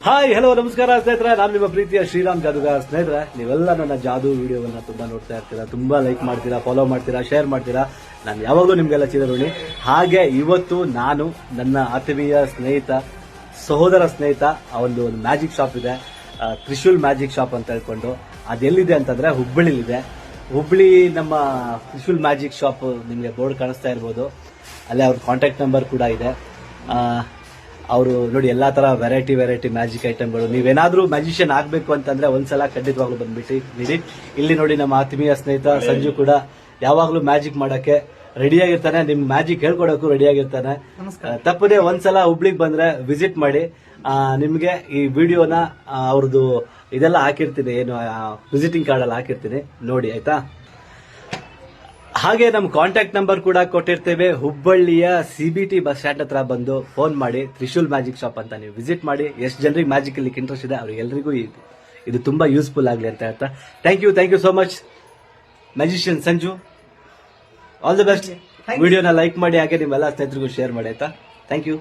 Hi hello ನಮಸ್ಕಾರ ಸ್ನೇಹಿತರೆ, ನಾನು ನಿಮ್ಮ ಪ್ರೀತಿಯ ಶ್ರೀರಾಮ್ ಜಾದೂಗಾರ್. ಸ್ನೇಹಿತರೆ, ನೀವೆಲ್ಲ ನನ್ನ ಜಾದೂ ವಿಡಿಯೋವನ್ನ ತುಂಬಾ ನೋಡ್ತಾ ಇರ್ತೀರಾ, ತುಂಬಾ ಲೈಕ್ ಮಾಡ್ತೀರಾ, ಫಾಲೋ ಮಾಡ್ತೀರಾ, ಶೇರ್ ಮಾಡ್ತೀರಾ. ನಾನು ಯಾವಾಗಲೂ ನಿಮ್ಗೆಲ್ಲ ಚಿರಋಣಿ. ಹಾಗೆ ಇವತ್ತು ನಾನು ನನ್ನ ಆತ್ಮೀಯ ಸ್ನೇಹಿತ, ಸಹೋದರ ಸ್ನೇಹಿತ, ಒಂದು ಮ್ಯಾಜಿಕ್ ಶಾಪ್ ಇದೆ, ತ್ರಿಶೂಲ್ ಮ್ಯಾಜಿಕ್ ಶಾಪ್ ಅಂತ ಹೇಳ್ಕೊಂಡು. ಅದೆಲ್ಲಿದೆ ಅಂತಂದ್ರೆ ಹುಬ್ಬಳ್ಳಿಲಿದೆ. ಹುಬ್ಬಳ್ಳಿ ನಮ್ಮ ತ್ರಿಶೂಲ್ ಮ್ಯಾಜಿಕ್ ಶಾಪ್ ನಿಮಗೆ ಬೋರ್ಡ್ ಕಾಣಿಸ್ತಾ ಇರ್ಬೋದು. ಅಲ್ಲೇ ಅವ್ರ ಕಾಂಟ್ಯಾಕ್ಟ್ ನಂಬರ್ ಕೂಡ ಇದೆ. ಅವರು ನೋಡಿ ಎಲ್ಲಾ ತರ ವೆರೈಟಿ ಮ್ಯಾಜಿಕ್ ಐಟಮ್ಗಳು. ನೀವೇನಾದ್ರೂ ಮ್ಯಾಜಿಷಿಯನ್ ಆಗ್ಬೇಕು ಅಂತಂದ್ರೆ ಒಂದ್ಸಲ ಖಂಡಿತವಾಗ್ಲೂ ಬಂದ್ಬಿಟ್ಟು ಇಲ್ಲಿ ನೋಡಿ. ನಮ್ಮ ಆತ್ಮೀಯ ಸ್ನೇಹಿತ ಸಂಜು ಕೂಡ ಯಾವಾಗ್ಲೂ ಮ್ಯಾಜಿಕ್ ಮಾಡಕ್ಕೆ ರೆಡಿಯಾಗಿರ್ತಾನೆ, ನಿಮ್ ಮ್ಯಾಜಿಕ್ ಹೇಳ್ಕೊಡಕ್ಕೂ ರೆಡಿಯಾಗಿರ್ತಾನೆ. ತಪ್ಪದೆ ಒಂದ್ಸಲ ಹುಬ್ಳಿಗೆ ಬಂದ್ರೆ ವಿಸಿಟ್ ಮಾಡಿ. ನಿಮ್ಗೆ ಈ ವಿಡಿಯೋನ ಅವ್ರದ್ದು ಇದೆಲ್ಲ ಹಾಕಿರ್ತೀನಿ, ಏನು ವಿಸಿಟಿಂಗ್ ಕಾರ್ಡ್ ಅಲ್ಲಿ ಹಾಕಿರ್ತೀನಿ, ನೋಡಿ ಆಯ್ತಾ. ಹಾಗೆ ನಮ್ಮ ಕಾಂಟ್ಯಾಕ್ಟ್ ನಂಬರ್ ಕೂಡ ಕೊಟ್ಟಿರ್ತೇವೆ. ಹುಬ್ಬಳ್ಳಿಯ CBT ಬಸ್ ಸ್ಟ್ಯಾಂಡ್ ಹತ್ರ ಬಂದು ಫೋನ್ ಮಾಡಿ, ತ್ರಿಶೂಲ್ ಮ್ಯಾಜಿಕ್ ಶಾಪ್ ಅಂತ ನೀವು ವಿಸಿಟ್ ಮಾಡಿ. ಎಷ್ಟು ಜನರಿಗೆ ಮ್ಯಾಜಿಕ್ ಇಲ್ಲಿ ಇಂಟ್ರೆಸ್ಟ್ ಇದೆ ಅವ್ರಿಗೆಲ್ಲರಿಗೂ ಇದು ತುಂಬಾ ಯೂಸ್ಫುಲ್ ಆಗಲಿ ಅಂತ ಹೇಳ್ತಾ thank you so much magician Sanju. All the best. ವಿಡಿಯೋನ ಲೈಕ್ ಮಾಡಿ, ಹಾಗೆ ನಿಮ್ಮೆಲ್ಲ ಸ್ನೇಹಿತರಿಗೂ ಶೇರ್ ಮಾಡಿ ಆಯ್ತಾ. Thank you.